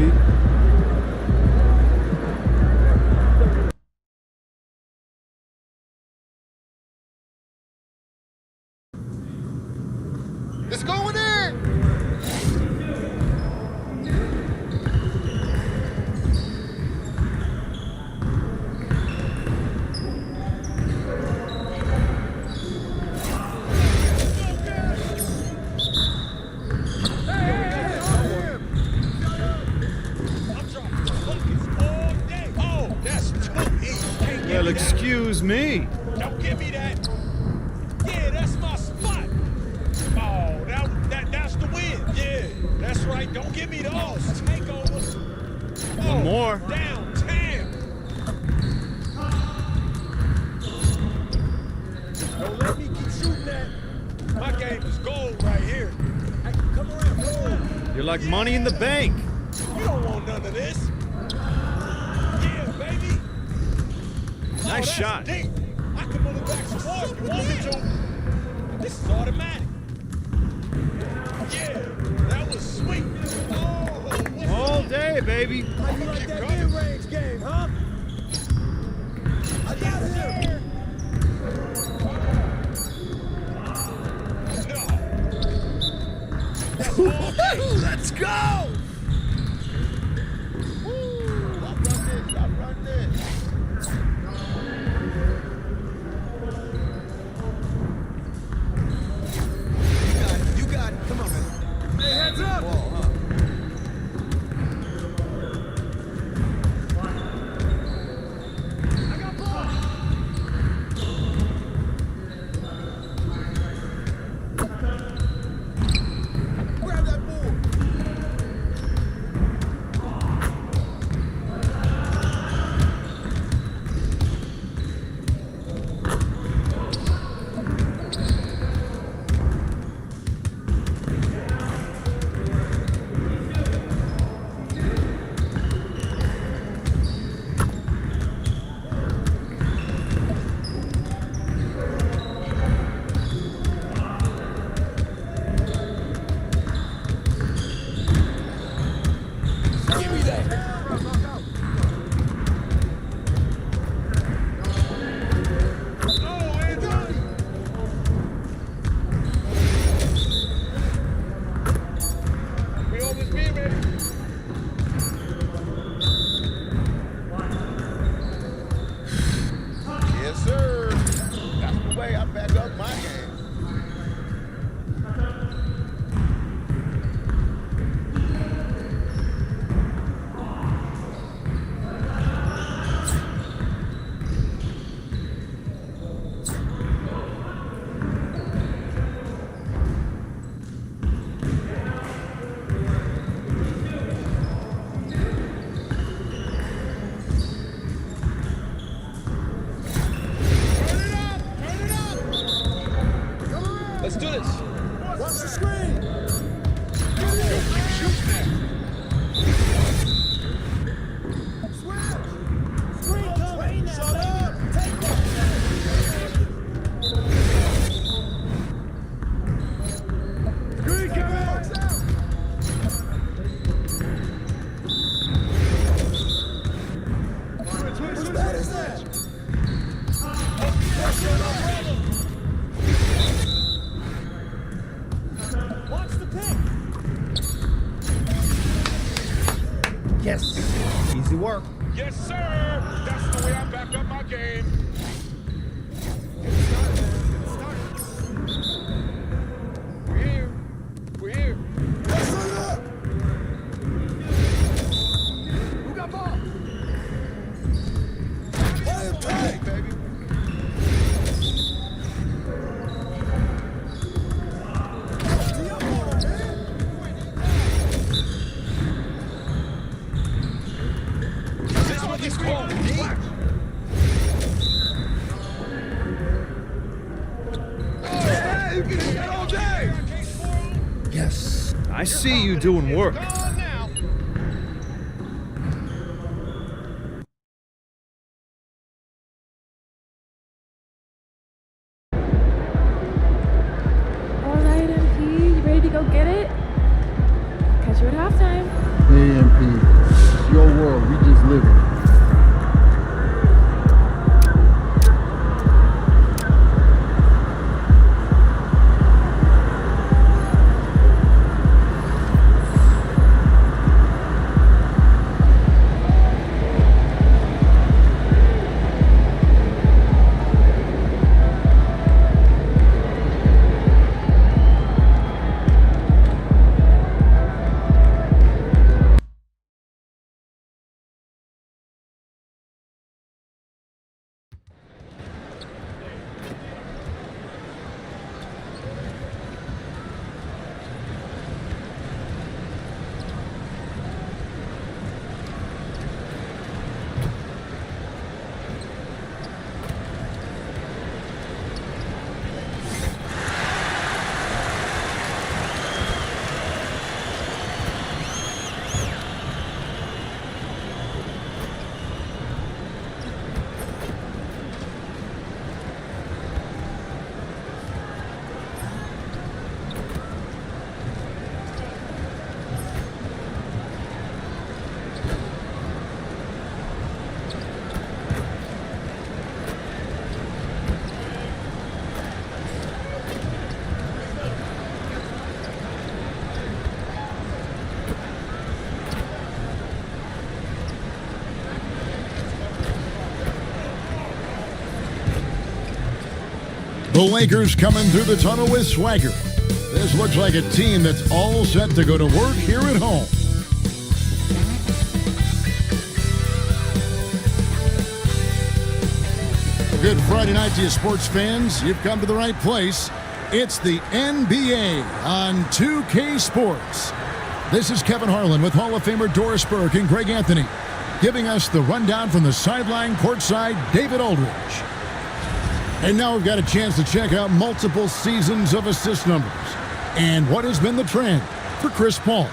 Pete. It's going in! Well, excuse me. Don't give me that. Yeah, that's my spot. Oh, that's the win. Yeah, that's right. Don't give me those. Take over. One more. Downtown. Don't let me keep shooting that. My game is gold right here. Hey, come around. You're like money in the bank. You don't want none of this. Yeah, baby. Nice that's shot. Deep. I can move it back some more if you want me to. This is automatic. Yeah, that was sweet. Oh, All day, baby. how you like that mid-range game, huh? I got him. No. Let's go! Stop running this. You got it. Come on, man. Hey, heads up! Wall, huh? I got ball! Grab that ball! Give me that! Oh, Anthony! We on this beat, baby. Yes, sir. That's the way I back up my game. Let's do this. Watch the screen. Screen coming. Shut up. Take that. Screen coming. Whose bat is that? That's your umbrella. Watch the pick. Yes. Easy work. Yes, sir. That's the way I back up my game. We're here. We're here. Let's run it up. Who got ball? Play him tight, baby. This one is called deep. Hey, you can hit that all day. Yes. I see you doing work. Gone now. All right, MP, you ready to go get it? Catch you at halftime. AMP. The Lakers coming through the tunnel with swagger. This looks like a team that's all set to go to work here at home. Good Friday night to you sports fans. You've come to the right place. It's the NBA on 2K Sports. This is Kevin Harlan with Hall of Famer Doris Burke and Greg Anthony, giving us the rundown from the sideline courtside, David Aldridge. And now we've got a chance to check out multiple seasons of assist numbers and what has been the trend for Chris Paul.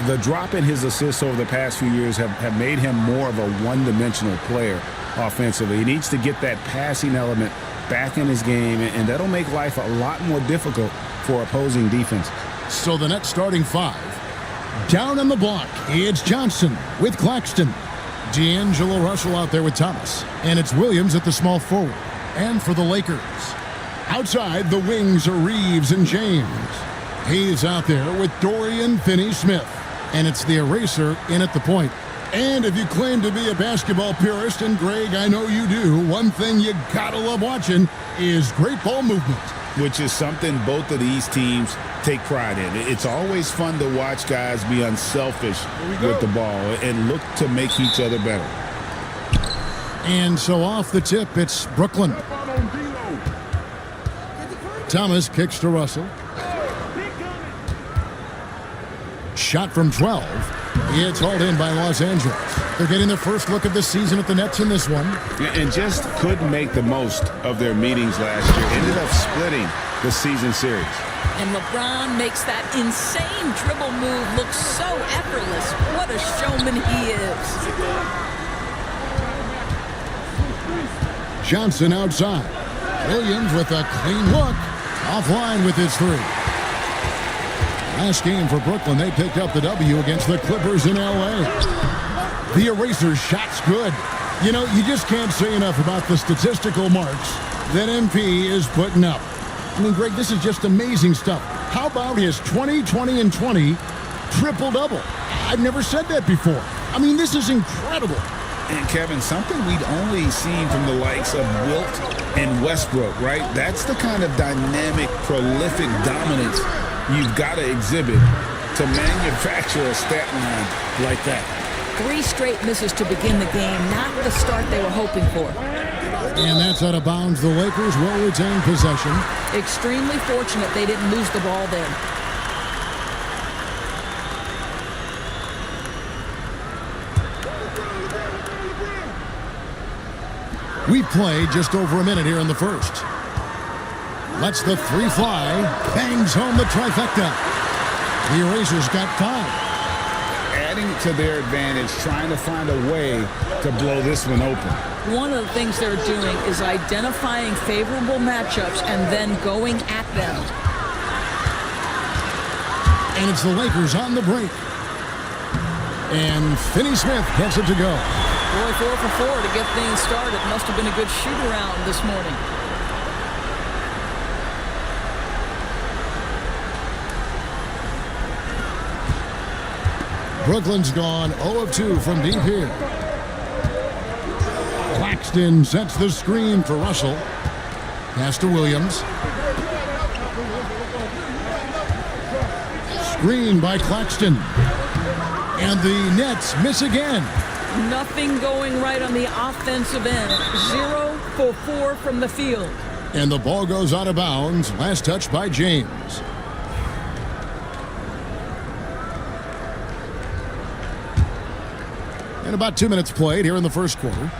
The drop in his assists over the past few years have made him more of a one-dimensional player offensively. He needs to get that passing element back in his game, and that'll make life a lot more difficult for opposing defense. So the Nets starting five. Down on the block, it's Johnson with Claxton. D'Angelo Russell out there with Thomas. And it's Williams at the small forward. And for the Lakers, outside the wings are Reeves and James. He's out there with Dorian Finney-Smith. And it's the eraser in at the point. And if you claim to be a basketball purist, and Greg, I know you do, one thing you gotta love watching is great ball movement. Which is something both of these teams take pride in. It's always fun to watch guys be unselfish with the ball and look to make each other better. And so off the tip, it's Brooklyn. Thomas kicks to Russell. Shot from 12. It's hauled in by Los Angeles. They're getting their first look of the season at the Nets in this one. And just couldn't make the most of their meetings last year. Ended up splitting the season series. And LeBron makes that insane dribble move look so effortless. What a showman he is. Johnson outside. Williams with a clean look. Offline with his three. Last game for Brooklyn, they picked up the W against the Clippers in L.A. The eraser shot's good. You know, you just can't say enough about the statistical marks that MP is putting up. I mean, Greg, this is just amazing stuff. How about his 20, 20, and 20 triple-double? I've never said that before. I mean, this is incredible. And, Kevin, something we'd only seen from the likes of Wilt and Westbrook, right? That's the kind of dynamic, prolific dominance you've got to exhibit to manufacture a stat line like that. 3 straight misses to begin the game, not the start they were hoping for. And that's out of bounds. The Lakers will retain possession. Extremely fortunate they didn't lose the ball there. We've played just over a minute here in the first. Lets the three fly. Bangs home the trifecta. The Erasers got 5. Adding to their advantage, trying to find a way to blow this one open. One of the things they're doing is identifying favorable matchups and then going at them. And it's the Lakers on the break. And Finney-Smith gets it to go. Boy, 4 for 4 to get things started. Must have been a good shoot-around this morning. Brooklyn's gone 0 of 2 from deep here. Claxton sets the screen for Russell. Pass to Williams. Screen by Claxton. And the Nets miss again. Nothing going right on the offensive end. 0 for 4 from the field. And the ball goes out of bounds. Last touch by James. And about 2 minutes played here in the first quarter.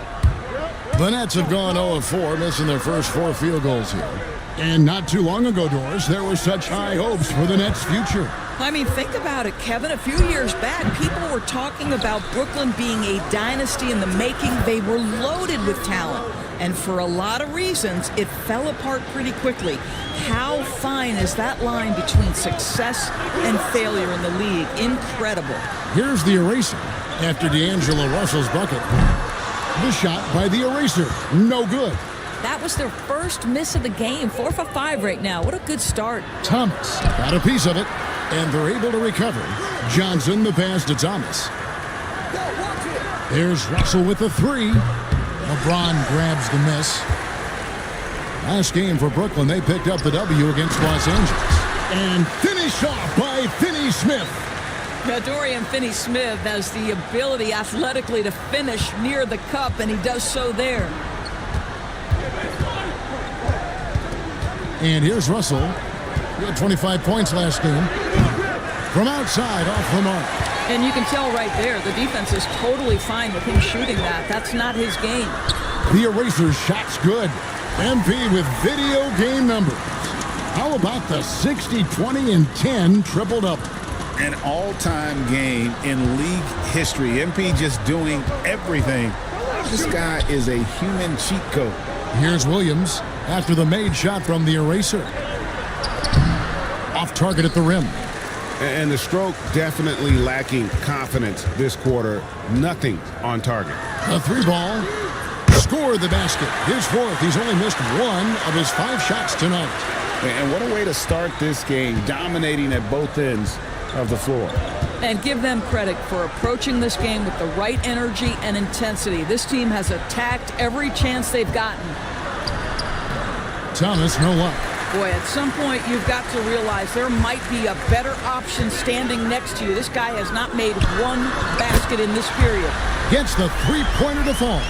The Nets have gone 0 of 4, missing their first 4 field goals here. And not too long ago, Doris, there were such high hopes for the Nets' future. I mean, think about it, Kevin. A few years back, people were talking about Brooklyn being a dynasty in the making. They were loaded with talent. And for a lot of reasons, it fell apart pretty quickly. How fine is that line between success and failure in the league? Incredible. Here's the eraser after D'Angelo Russell's bucket. The shot by the eraser. No good. That was their first miss of the game. 4 for 5 right now. What a good start. Thomas got a piece of it, and they're able to recover. Johnson, the pass to Thomas. There's Russell with the 3. LeBron grabs the miss. Last game for Brooklyn, they picked up the W against Los Angeles. And finished off by Finney Smith. Now, Dorian Finney-Smith has the ability athletically to finish near the cup, and he does so there. And here's Russell. He had 25 points last game. From outside, off the mark. And you can tell right there, the defense is totally fine with him shooting that. That's not his game. The eraser's shot's good. MP with video game numbers. How about the 60, 20, and 10 triple-double? An all-time game in league history. MP just doing everything. This guy is a human cheat code. Here's Williams after the made shot from the eraser. Off target at the rim. And the stroke definitely lacking confidence this quarter. Nothing on target. A three ball. Scored the basket. His fourth. He's only missed one of his 5 shots tonight. And what a way to start this game, dominating at both ends of the floor. And give them credit for approaching this game with the right energy and intensity. This team has attacked every chance they've gotten. Thomas, no luck. Boy, at some point, you've got to realize there might be a better option standing next to you. This guy has not made one basket in this period. Gets the three-pointer to fall.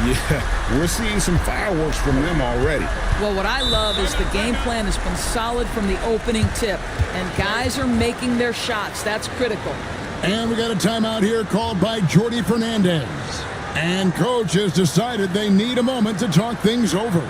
Yeah, we're seeing some fireworks from them already. Well, what I love is the game plan has been solid from the opening tip, and guys are making their shots. That's critical. And we got a timeout here called by Jordi Fernandez. And coach has decided they need a moment to talk things over.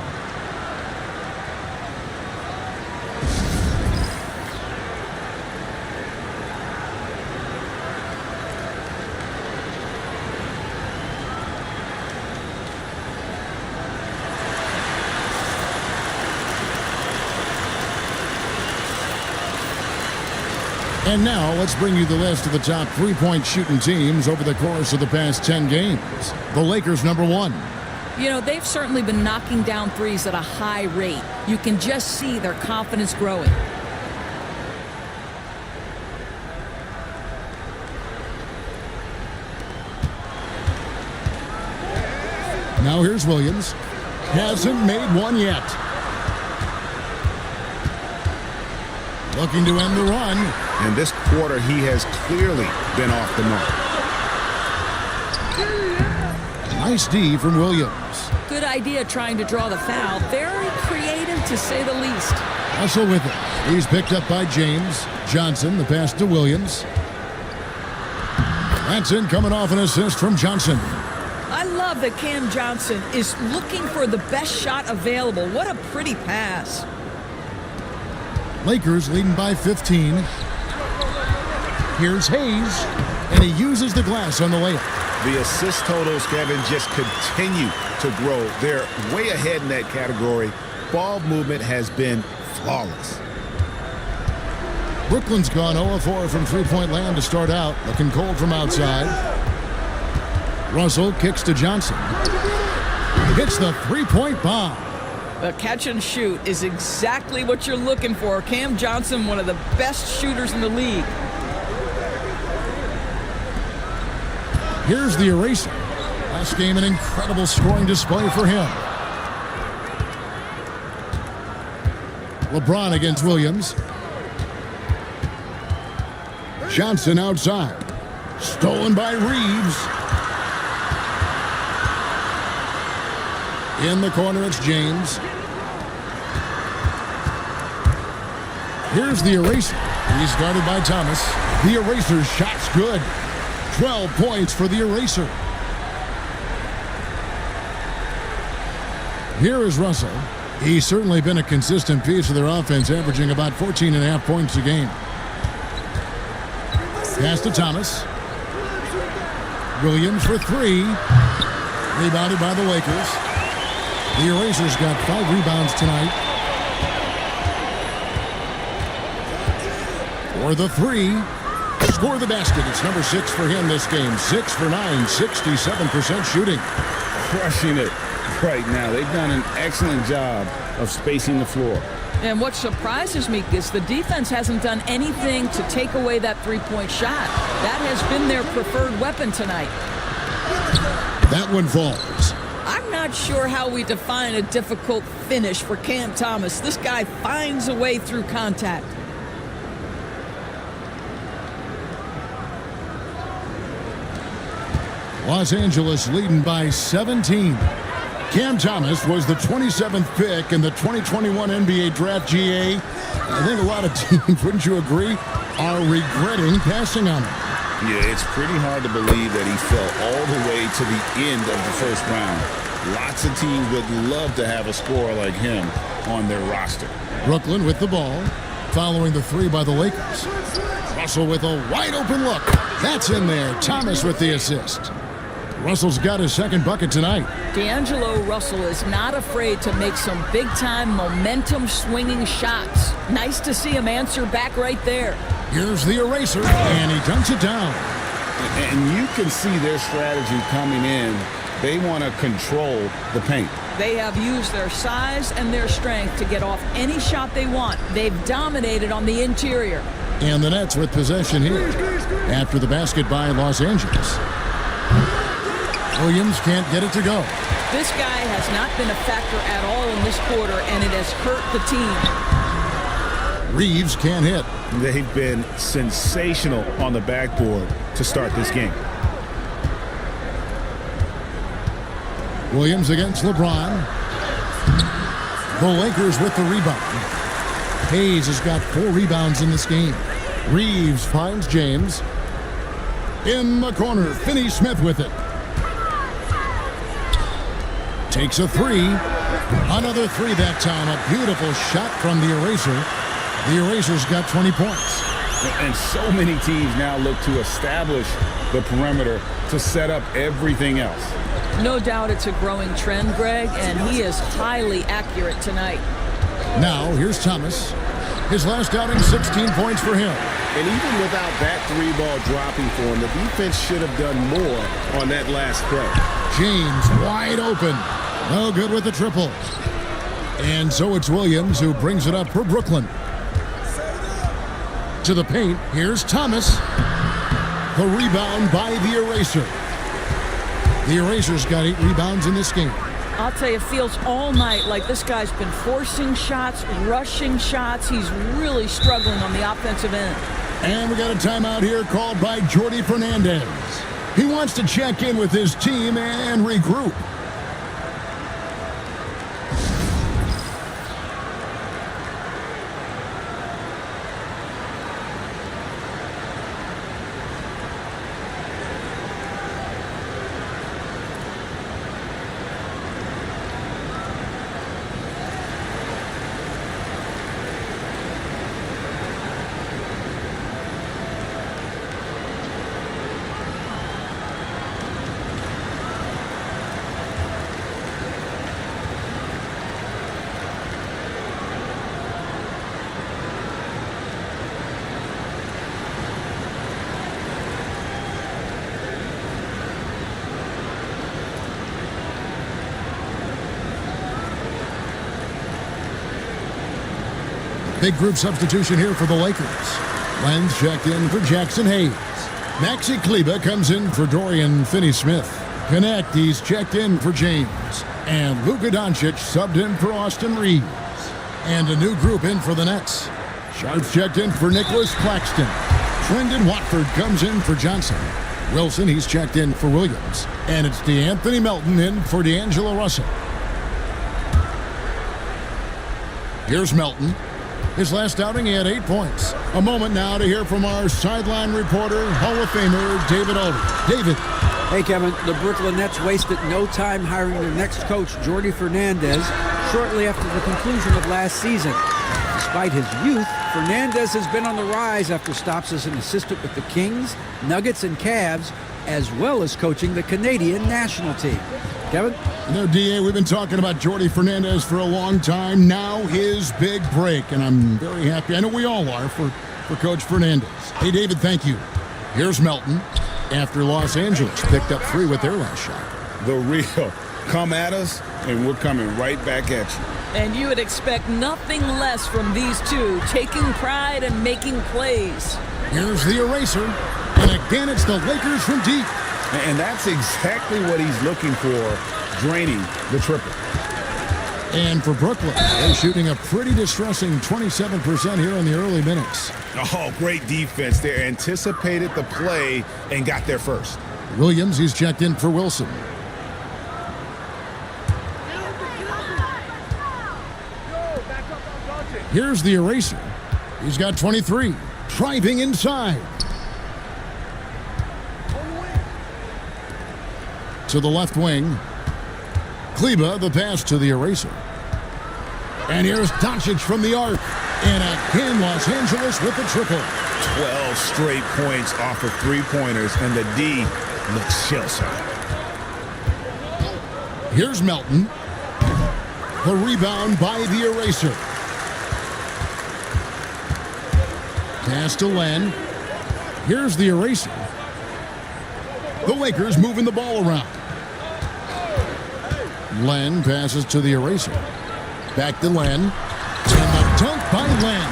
And now, let's bring you the list of the top three-point shooting teams over the course of the past 10 games. The Lakers, number 1. You know, they've certainly been knocking down threes at a high rate. You can just see their confidence growing. Now here's Williams. Hasn't made one yet. Looking to end the run. And this quarter, he has clearly been off the mark. Nice D from Williams. Good idea trying to draw the foul. Very creative, to say the least. Russell with it. He's picked up by James. Johnson, the pass to Williams. That's in, coming off an assist from Johnson. I love that Cam Johnson is looking for the best shot available. What a pretty pass. Lakers leading by 15. Here's Hayes, and he uses the glass on the layup. The assist totals, Kevin, just continue to grow. They're way ahead in that category. Ball movement has been flawless. Brooklyn's gone 0-4 from three-point land to start out. Looking cold from outside. Russell kicks to Johnson. Hits the three-point bomb. The catch and shoot is exactly what you're looking for. Cam Johnson, one of the best shooters in the league. Here's the eraser. Last game, an incredible scoring display for him. LeBron against Williams. Johnson outside. Stolen by Reeves. In the corner, it's James. Here's the eraser. He's guarded by Thomas. The eraser's shot's good. 12 points for the eraser. Here is Russell. He's certainly been a consistent piece of their offense, averaging about 14.5 points a game. Pass to Thomas. Williams for 3. Rebounded by the Lakers. The eraser's got 5 rebounds tonight. For the 3. Score the basket. It's number 6 for him this game. 6 for 9, 67% shooting. Crushing it right now. They've done an excellent job of spacing the floor. And what surprises me is the defense hasn't done anything to take away that three-point shot. That has been their preferred weapon tonight. That one falls. I'm not not sure how we define a difficult finish for Cam Thomas. This guy finds a way through contact. Los Angeles leading by 17. Cam Thomas was the 27th pick in the 2021 NBA Draft GA. I think a lot of teams, wouldn't you agree, are regretting passing on him. Yeah, it's pretty hard to believe that he fell all the way to the end of the first round. Lots of teams would love to have a scorer like him on their roster. Brooklyn with the ball, following the three by the Lakers. Russell with a wide open look. That's in there. Thomas with the assist. Russell's got his second bucket tonight. D'Angelo Russell is not afraid to make some big-time momentum-swinging shots. Nice to see him answer back right there. Here's the eraser, and he dunks it down. And you can see their strategy coming in. They want to control the paint. They have used their size and their strength to get off any shot they want. They've dominated on the interior. And the Nets with possession here after the basket by Los Angeles. Williams can't get it to go. This guy has not been a factor at all in this quarter, and it has hurt the team. Reeves can't hit. They've been sensational on the backboard to start this game. Williams against LeBron. The Lakers with the rebound. Hayes has got 4 rebounds in this game. Reeves finds James. In the corner, Finney-Smith with it. Takes a 3. Another 3 that time. A beautiful shot from the eraser. The eraser's got 20 points. And so many teams now look to establish the perimeter to set up everything else. No doubt it's a growing trend, Greg, and he is highly accurate tonight. Now, here's Thomas. His last outing, 16 points for him. And even without that 3-ball dropping for him, the defense should have done more on that last play. James wide open. No good with the triple. And so it's Williams who brings it up for Brooklyn. To the paint, here's Thomas. The rebound by the eraser. The eraser's got 8 rebounds in this game. I'll tell you, it feels all night like this guy's been forcing shots, rushing shots. He's really struggling on the offensive end. And we got a timeout here called by Jordi Fernandez. He wants to check in with his team and regroup. Big group substitution here for the Lakers. Lenz checked in for Jackson Hayes. Maxi Kleber comes in for Dorian Finney-Smith. He's checked in for James. And Luka Doncic subbed in for Austin Reeves. And a new group in for the Nets. Sharps checked in for Nicholas Claxton. Trendon Watford comes in for Johnson. Wilson, he's checked in for Williams. And it's DeAnthony Melton in for D'Angelo Russell. Here's Melton. His last outing, he had 8 points. A moment now to hear from our sideline reporter, Hall of Famer David Aldridge. David. Hey, Kevin. The Brooklyn Nets wasted no time hiring their next coach, Jordi Fernandez, shortly after the conclusion of last season. Despite his youth, Fernandez has been on the rise after stops as an assistant with the Kings, Nuggets, and Cavs, as well as coaching the Canadian national team. Kevin? You know, D.A., we've been talking about Jordi Fernandez for a long time. Now his big break, and I'm very happy. I know we all are for Coach Fernandez. Hey, David, thank you. Here's Melton after Los Angeles picked up 3 with their last shot. The real. Come at us, and we're coming right back at you. And you would expect nothing less from these two, taking pride and making plays. Here's the eraser, and again it's the Lakers from deep. And that's exactly what he's looking for. draining the triple. And for Brooklyn, they're shooting a pretty distressing 27% here in the early minutes. Oh, great defense. They anticipated the play and got there first. Williams, he's checked in for Wilson. Here's the eraser. He's got 23. Driving inside. To the left wing. Kleba, the pass to the eraser. And here's Doncic from the arc. And again, Los Angeles with the triple. 12 straight points off of three-pointers, and the D looks shell-shocked. Here's Melton. The rebound by the eraser. Pass to Len. Here's the eraser. The Lakers moving the ball around. Len passes to the eraser. Back to Len. And the dunk by Len.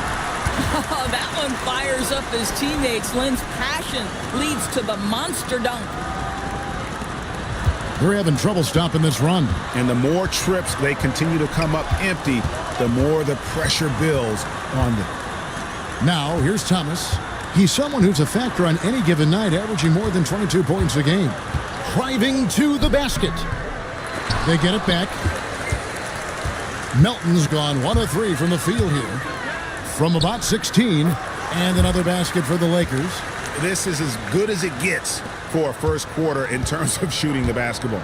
Oh, that one fires up his teammates. Len's passion leads to the monster dunk. They're having trouble stopping this run. And the more trips they continue to come up empty, the more the pressure builds on them. Now, here's Thomas. He's someone who's a factor on any given night, averaging more than 22 points a game. Driving to the basket. They get it back. Melton's gone 1 of 3 from the field here. From about 16, and another basket for the Lakers. This is as good as it gets for a first quarter in terms of shooting the basketball.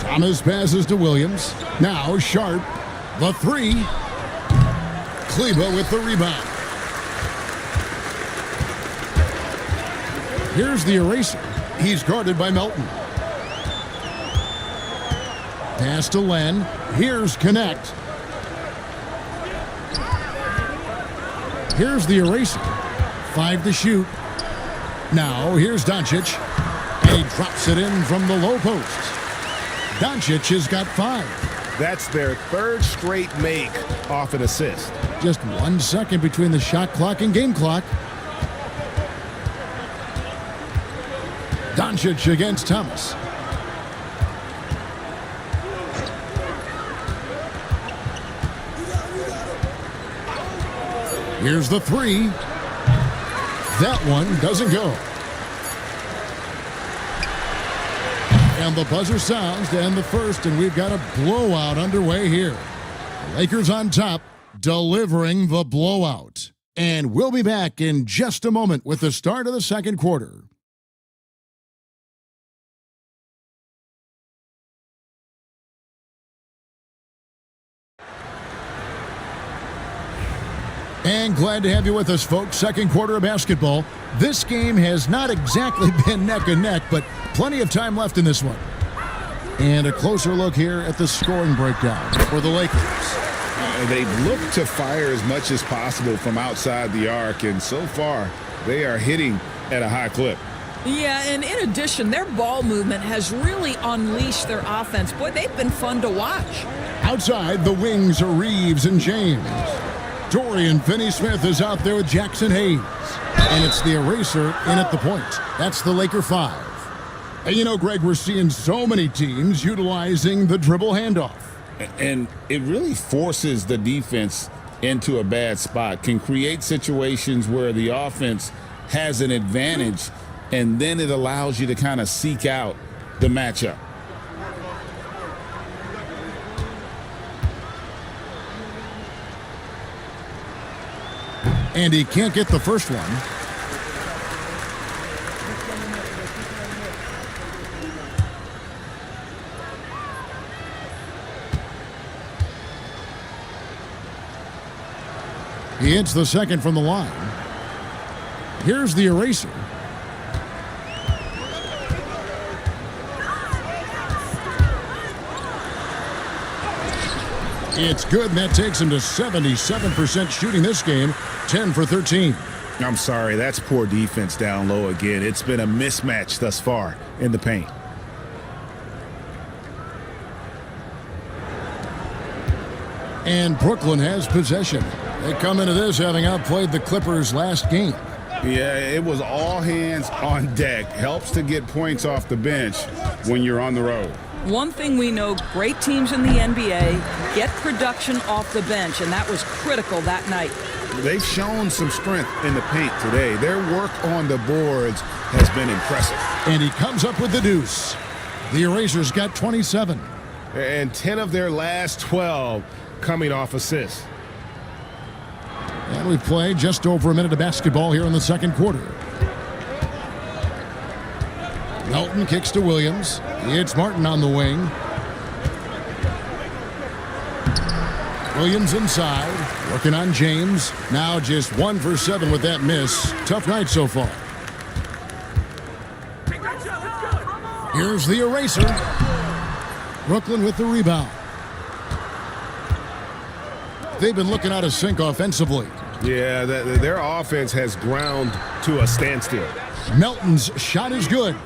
Thomas passes to Williams. Now Sharp. The three. Kleba with the rebound. Here's the eraser. He's guarded by Melton. Pass to Len. Here's Connect. Here's the eraser. 5 to shoot. Now here's Doncic. And he drops it in from the low post. Doncic has got 5. That's their third straight make off an assist. Just 1 second between the shot clock and game clock. Doncic against Thomas. Here's the three. That one doesn't go. And the buzzer sounds to end the first, and we've got a blowout underway here. The Lakers on top, delivering the blowout. And we'll be back in just a moment with the start of the second quarter. And glad to have you with us, folks. Second quarter of basketball. This game has not exactly been neck and neck, but plenty of time left in this one. And a closer look here at the scoring breakdown for the Lakers. They look to fire as much as possible from outside the arc, and so far they are hitting at a high clip. Yeah, and in addition, their ball movement has really unleashed their offense. Boy, they've been fun to watch. Outside, the wings are Reeves and James. Dorian Finney-Smith is out there with Jackson Hayes. And it's the eraser in at the point. That's the Laker 5. And you know, Greg, we're seeing so many teams utilizing the dribble handoff. And it really forces the defense into a bad spot, can create situations where the offense has an advantage, and then it allows you to kind of seek out the matchup. And he can't get the first one. He hits the second from the line. Here's the eraser. It's good, and that takes him to 77% shooting this game, 10 for 13. I'm sorry, that's poor defense down low again. It's been a mismatch thus far in the paint. And Brooklyn has possession. They come into this having outplayed the Clippers last game. Yeah, it was all hands on deck. Helps to get points off the bench when you're on the road. One thing we know, great teams in the NBA get production off the bench, and that was critical that night. They've shown some strength in the paint today. Their work on the boards has been impressive. And he comes up with the deuce. The Erasers got 27. And 10 of their last 12 coming off assists. And we've played just over a minute of basketball here in the second quarter. Melton kicks to Williams. It's Martin on the wing. Williams inside, working on James. Now just 1 for 7 with that miss. Tough night so far. Here's the Eraser. Brooklyn with the rebound. They've been looking out of sync offensively. Yeah, their offense has ground to a standstill. Melton's shot is good.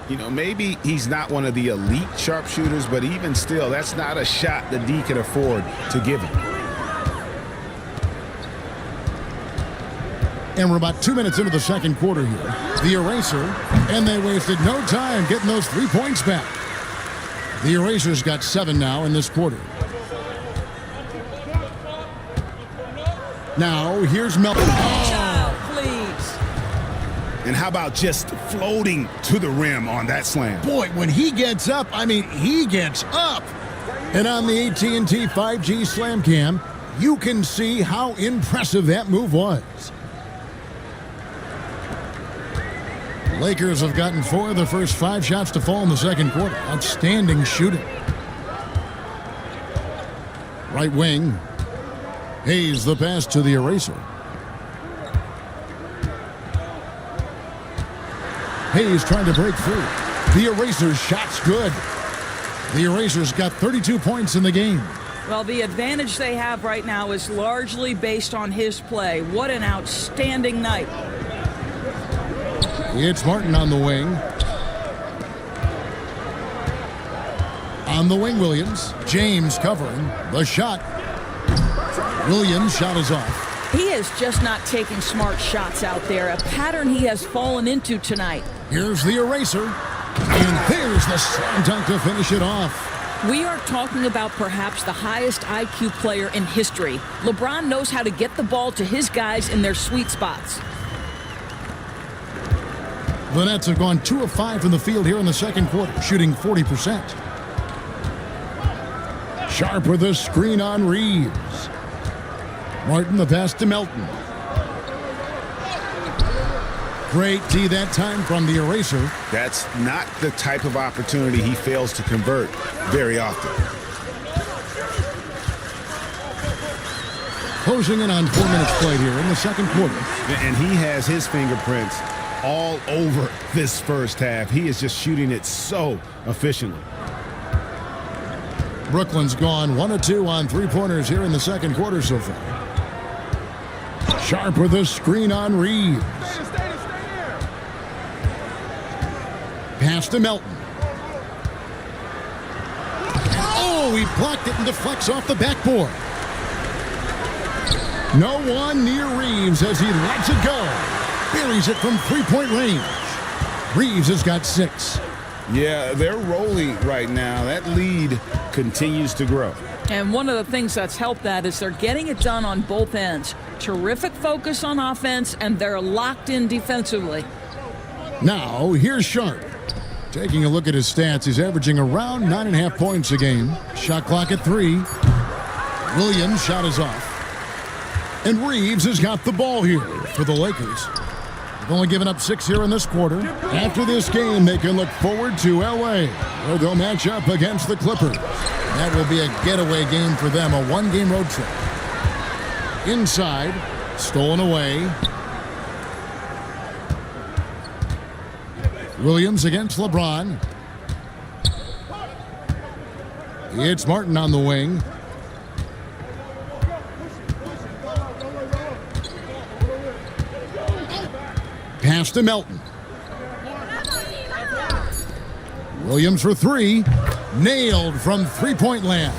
You know, maybe he's not one of the elite sharpshooters, but even still, that's not a shot that D can afford to give him. And we're about 2 minutes into the second quarter here. The Eraser, and they wasted no time getting those 3 points back. The Erasers got 7 now in this quarter. Now, here's Melton. And how about just floating to the rim on that slam? Boy, when he gets up, I mean, he gets up. And on the AT&T 5G Slam Cam, you can see how impressive that move was. Lakers have gotten 4 of the first 5 shots to fall in the second quarter. Outstanding shooting. Right wing. Hayes the pass to the Eraser. Hayes trying to break through. The Eraser's shot's good. The Erasers got 32 points in the game. Well, the advantage they have right now is largely based on his play. What an outstanding night. It's Martin on the wing. On the wing, Williams. James covering the shot. Williams' shot is off. He is just not taking smart shots out there, a pattern he has fallen into tonight. Here's the Eraser. And there's the slam dunk to finish it off. We are talking about perhaps the highest IQ player in history. LeBron knows how to get the ball to his guys in their sweet spots. The Nets have gone 2 of 5 from the field here in the second quarter, shooting 40%. Sharp with a screen on Reeves. Martin the pass to Melton. Great D that time from the Eraser. That's not the type of opportunity he fails to convert very often. Closing in on 4 minutes played here in the second quarter. And he has his fingerprints all over this first half. He is just shooting it so efficiently. Brooklyn's gone 1 of 2 on 3-pointers here in the second quarter so far. Sharp with a screen on Reeves. Pass to Melton. Oh, he blocked it and deflects off the backboard. No one near Reeves as he lets it go. Buries it from 3-point range. Reeves has got 6. Yeah, they're rolling right now. That lead continues to grow. And one of the things that's helped that is they're getting it done on both ends. Terrific focus on offense, and they're locked in defensively. Now, here's Sharp. Taking a look at his stats, he's averaging around 9.5 points a game. Shot clock at 3. Williams' shot is off. And Reeves has got the ball here for the Lakers. They've only given up 6 here in this quarter. After this game, they can look forward to LA, where they'll match up against the Clippers. That will be a getaway game for them, a 1-game road trip. Inside, stolen away. Williams against LeBron. It's Martin on the wing. Pass to Melton. Williams for 3. Nailed from 3-point land.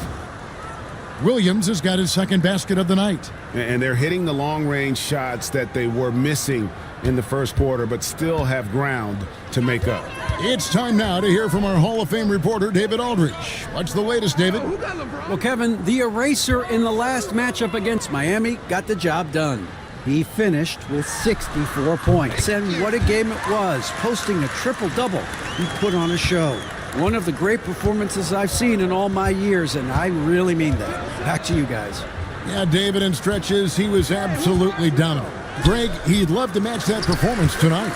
Williams has got his second basket of the night. And they're hitting the long-range shots that they were missing in the first quarter, but still have ground to make up. It's time now to hear from our Hall of Fame reporter, David Aldrich. What's the latest, David? Well, Kevin, the eraser in the last matchup against Miami got the job done. He finished with 64 points, and what a game it was, posting a triple-double. He put on a show. One of the great performances I've seen in all my years, and I really mean that. Back to you guys. Yeah, David, in stretches, he was absolutely dominant. Greg, he'd love to match that performance tonight.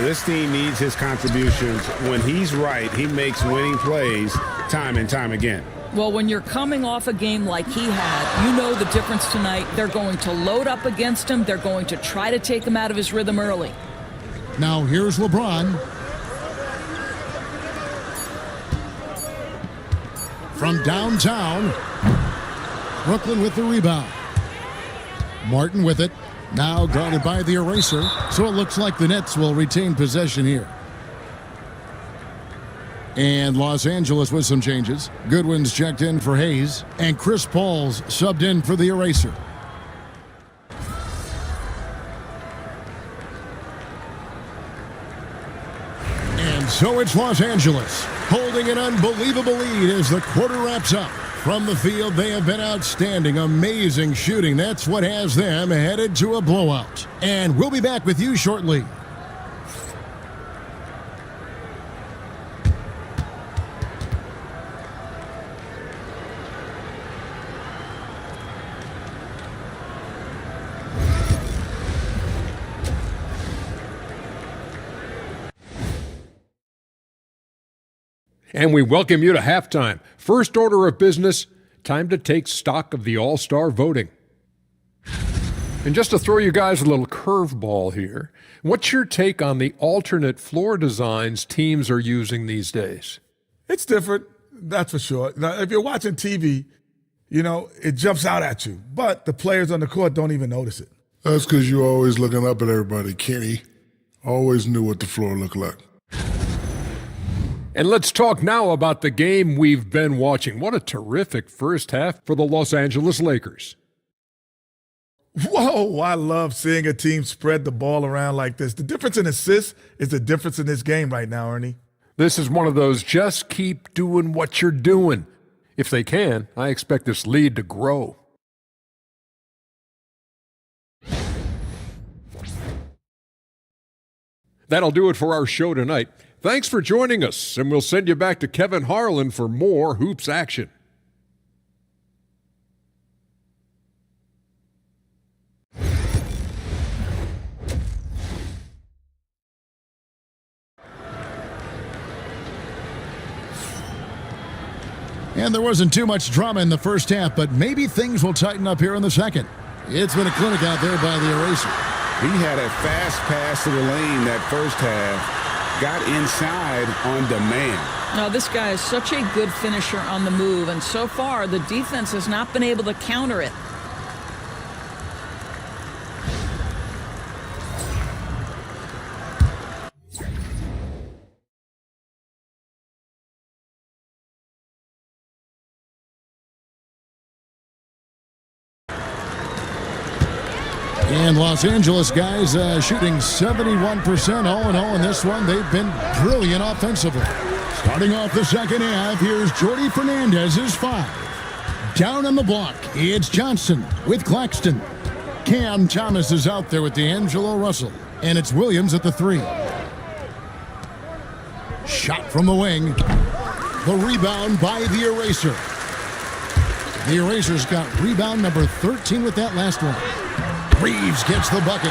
This team needs his contributions. When he's right, he makes winning plays time and time again. Well, when you're coming off a game like he had, you know the difference tonight. They're going to load up against him. They're going to try to take him out of his rhythm early. Now here's LeBron. From downtown, Brooklyn with the rebound. Martin with it. Now guarded by the eraser, so it looks like the Nets will retain possession here. And Los Angeles with some changes. Goodwin's checked in for Hayes, and Chris Paul's subbed in for the eraser. And so it's Los Angeles, holding an unbelievable lead as the quarter wraps up. From the field, they have been outstanding, amazing shooting. That's what has them headed to a blowout. And we'll be back with you shortly. And we welcome you to halftime. First order of business, time to take stock of the All-Star voting. And just to throw you guys a little curveball here, what's your take on the alternate floor designs teams are using these days? It's different, that's for sure. Now, if you're watching TV, you know, it jumps out at you. But the players on the court don't even notice it. That's because you're always looking up at everybody, Kenny. Always knew what the floor looked like. And let's talk now about the game we've been watching. What a terrific first half for the Los Angeles Lakers. Whoa, I love seeing a team spread the ball around like this. The difference in assists is the difference in this game right now, Ernie. This is one of those just keep doing what you're doing. If they can, I expect this lead to grow. That'll do it for our show tonight. Thanks for joining us, and we'll send you back to Kevin Harlan for more hoops action. And there wasn't too much drama in the first half, but maybe things will tighten up here in the second. It's been a clinic out there by the eraser. He had a fast pass to the lane that first half. Got inside on demand. Now, this guy is such a good finisher on the move, and so far the defense has not been able to counter it. And Los Angeles guys shooting 71% all in all in this one. They've been brilliant offensively. Starting off the second half, here's Jordi Fernandez's 5. Down on the block, it's Johnson with Claxton. Cam Thomas is out there with D'Angelo Russell. And it's Williams at the 3. Shot from the wing. The rebound by the eraser. The eraser's got rebound number 13 with that last one. Reeves gets the bucket.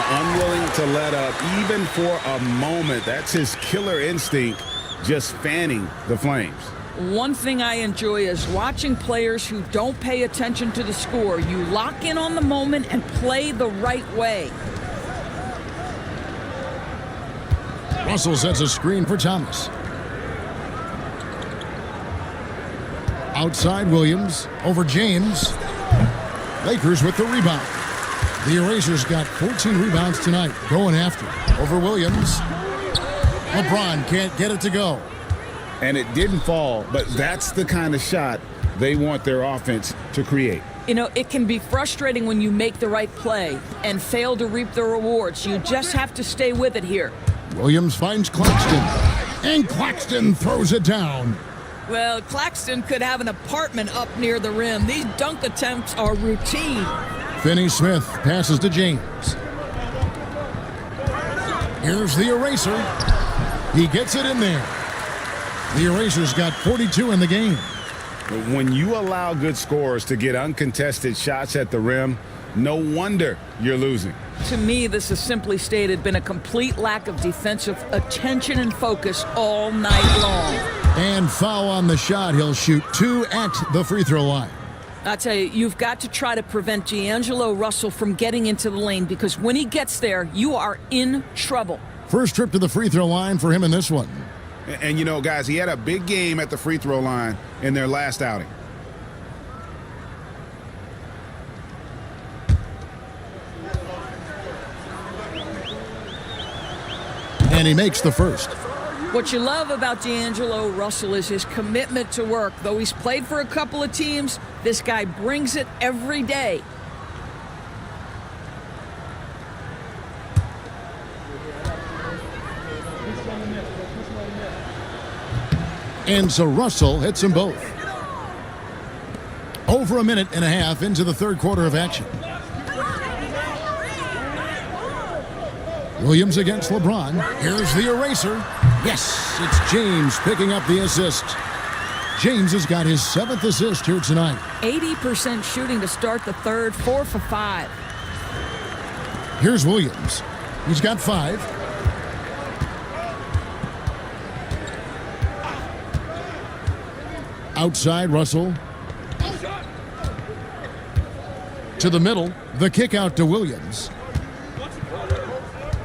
Unwilling to let up even for a moment. That's his killer instinct, just fanning the flames. One thing I enjoy is watching players who don't pay attention to the score. You lock in on the moment and play the right way. Russell sets a screen for Thomas. Outside Williams, over James. Lakers with the rebound. The eraser's got 14 rebounds tonight, going after it. Over Williams. LeBron can't get it to go. And it didn't fall, but that's the kind of shot they want their offense to create. You know, it can be frustrating when you make the right play and fail to reap the rewards. You just have to stay with it here. Williams finds Claxton, and Claxton throws it down. Well, Claxton could have an apartment up near the rim. These dunk attempts are routine. Finney-Smith passes to James. Here's the eraser. He gets it in there. The eraser's got 42 in the game. When you allow good scorers to get uncontested shots at the rim, no wonder you're losing. To me, this has simply stated been a complete lack of defensive attention and focus all night long. And foul on the shot. He'll shoot 2 at the free throw line. I tell you, you've got to try to prevent D'Angelo Russell from getting into the lane, because when he gets there, you are in trouble. First trip to the free throw line for him in this one. And you know, guys, he had a big game at the free throw line in their last outing. And he makes the first. What you love about D'Angelo Russell is his commitment to work. Though he's played for a couple of teams, this guy brings it every day. And so Russell hits them both. Over a minute and a half into the third quarter of action. Williams against LeBron. Here's the eraser. Yes, it's James picking up the assist. James has got his 7th assist here tonight. 80% shooting to start the third, 4 for 5. Here's Williams. He's got 5. Outside, Russell. To the middle, the kick out to Williams.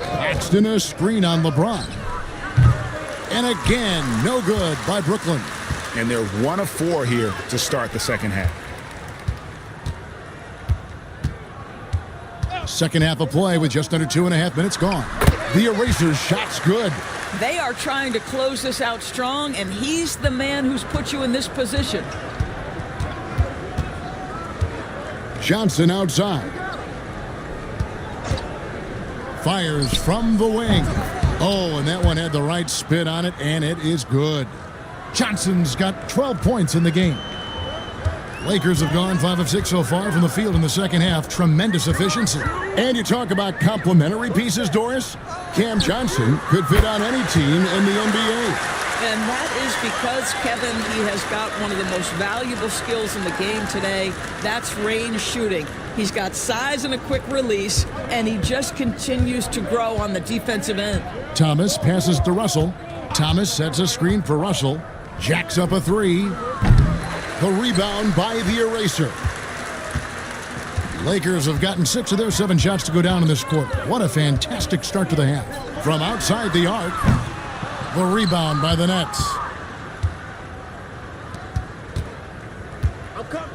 Claxton a screen on LeBron. And again, no good by Brooklyn. And they're 1 of 4 here to start the second half. Second half of play with just under 2.5 minutes gone. The eraser's shot's good. They are trying to close this out strong, and he's the man who's put you in this position. Johnson outside. Fires from the wing. Oh, and that one had the right spin on it, and it is good. Johnson's got 12 points in the game. Lakers have gone 5 of 6 so far from the field in the second half. Tremendous efficiency. And you talk about complementary pieces, Doris. Cam Johnson could fit on any team in the NBA. And that is because, Kevin, he has got one of the most valuable skills in the game today. That's range shooting. He's got size and a quick release, and he just continues to grow on the defensive end. Thomas passes to Russell. Thomas sets a screen for Russell. Jacks up a 3. The rebound by the eraser. Lakers have gotten 6 of their 7 shots to go down in this quarter. What a fantastic start to the half. From outside the arc, the rebound by the Nets.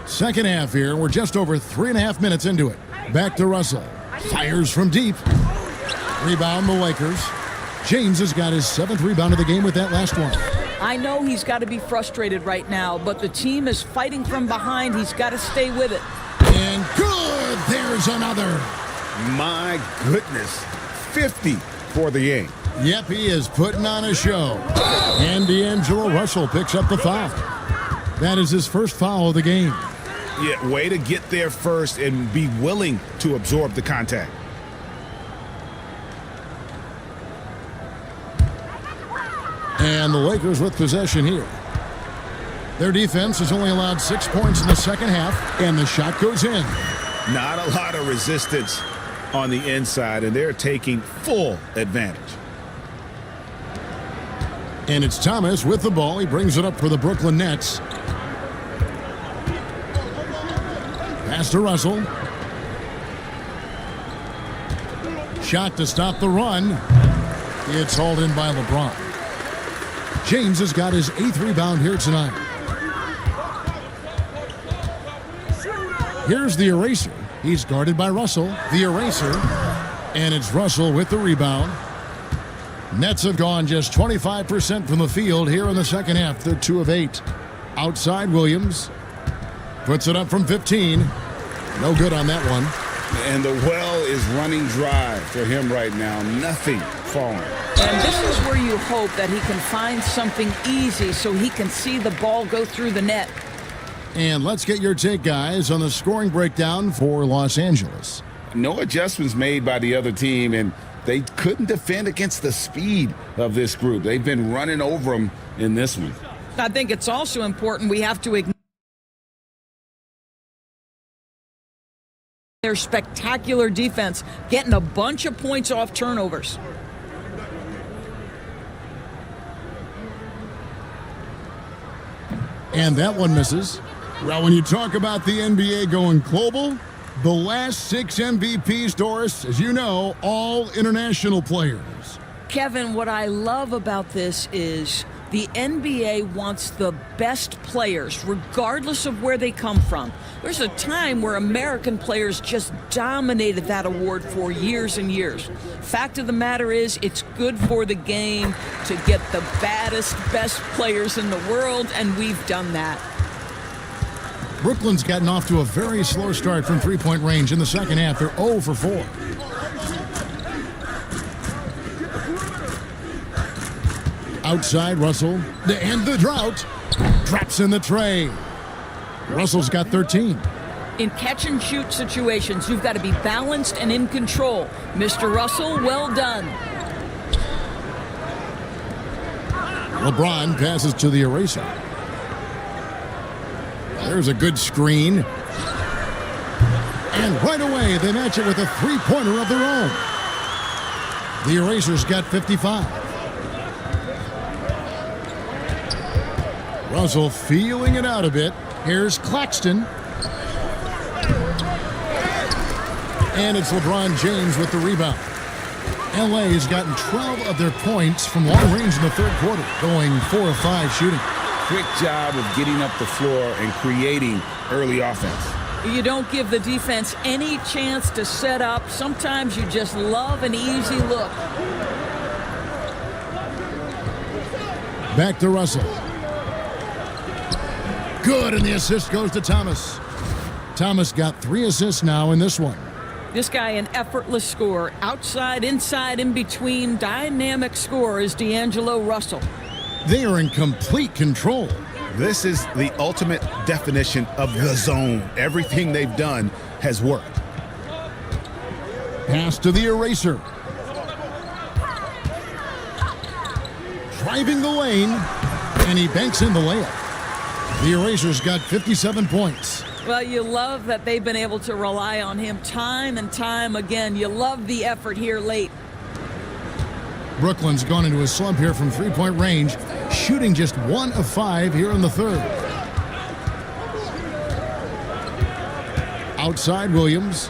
Second half here. We're just over 3.5 minutes into it. Back to Russell. Fires from deep. Rebound the Lakers. James has got his 7th rebound of the game with that last one. I know he's got to be frustrated right now, but the team is fighting from behind. He's got to stay with it. And good! There's another. My goodness. 50 for the game. Yep, he is putting on a show. And D'Angelo Russell picks up the foul. That is his first foul of the game. Yeah, way to get there first and be willing to absorb the contact. And the Lakers with possession here. Their defense has only allowed 6 points in the second half, and the shot goes in. Not a lot of resistance on the inside, and they're taking full advantage. And it's Thomas with the ball. He brings it up for the Brooklyn Nets. Pass to Russell. Shot to stop the run. It's hauled in by LeBron. James has got his 8th rebound here tonight. Here's the eraser. He's guarded by Russell. The eraser. And it's Russell with the rebound. Nets have gone just 25% from the field here in the second half. They're 2 of 8. Outside, Williams puts it up from 15. No good on that one. And the well is running dry for him right now. Nothing falling. And this is where you hope that he can find something easy so he can see the ball go through the net. And let's get your take, guys, on the scoring breakdown for Los Angeles. No adjustments made by the other team, and they couldn't defend against the speed of this group. They've been running over them in this one. I think it's also important we have to ignore their spectacular defense, getting a bunch of points off turnovers. And that one misses. Well, when you talk about the NBA going global, the last 6 MVPs, Doris, as you know, all international players. Kevin, what I love about this is the NBA wants the best players, regardless of where they come from. There's a time where American players just dominated that award for years and years. Fact of the matter is, it's good for the game to get the baddest, best players in the world, and we've done that. Brooklyn's gotten off to a very slow start from three-point range in the second half. They're 0 for 4. Outside, Russell, and the drought, drops in the tray. Russell's got 13. In catch-and-shoot situations, you've got to be balanced and in control. Mr. Russell, well done. LeBron passes to the eraser. There's a good screen. And right away, they match it with a three-pointer of their own. The eraser's got 55. Russell feeling it out a bit. Here's Claxton. And it's LeBron James with the rebound. LA has gotten 12 of their points from long range in the third quarter, going 4 of 5 shooting. Quick job of getting up the floor and creating early offense. You don't give the defense any chance to set up. Sometimes you just love an easy look. Back to Russell. Good, and the assist goes to Thomas. Thomas got 3 assists now in this one. This guy, an effortless scorer. Outside, inside, in between. Dynamic scorer is D'Angelo Russell. They are in complete control. This is the ultimate definition of the zone. Everything they've done has worked. Pass to the eraser. Driving the lane, and he banks in the layup. The eraser's got 57 points. Well, you love that they've been able to rely on him time and time again. You love the effort here late. Brooklyn's gone into a slump here from three-point range, shooting just 1 of 5 here in the third. Outside Williams.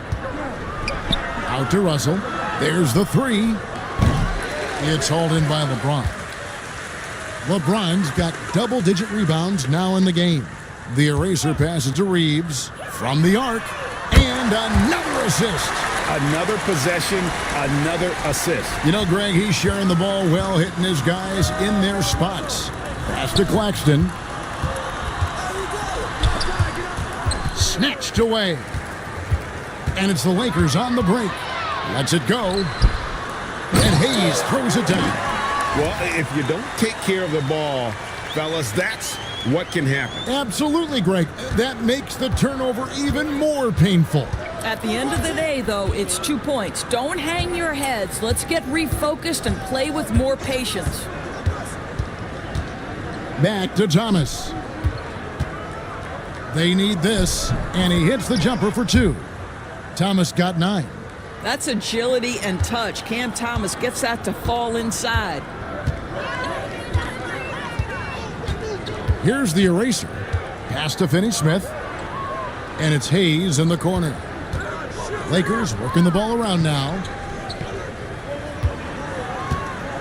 Out to Russell. There's the 3. It's hauled in by LeBron. LeBron's got double-digit rebounds now in the game. The eraser passes to Reeves from the arc, and another assist. Another possession, another assist. You know, Greg, he's sharing the ball well, hitting his guys in their spots. Pass to Claxton. Snatched away. And it's the Lakers on the break. Lets it go. And Hayes throws it down. Well, if you don't take care of the ball, fellas, that's what can happen. Absolutely, Greg. That makes the turnover even more painful. At the end of the day, though, it's 2 points. Don't hang your heads. Let's get refocused and play with more patience. Back to Thomas. They need this, and he hits the jumper for 2. Thomas got 9. That's agility and touch. Cam Thomas gets that to fall inside. Here's the eraser. Pass to Finney-Smith. And it's Hayes in the corner. Lakers working the ball around now.